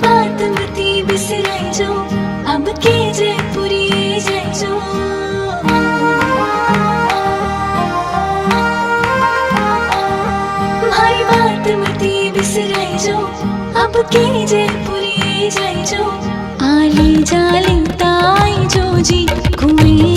बात मती बिसराई जो अब के जयपुरी जाई जो भाई बात मती बिसराई जो अब के जयपुरी जाई जो आली जाली ताई जो जी कुएं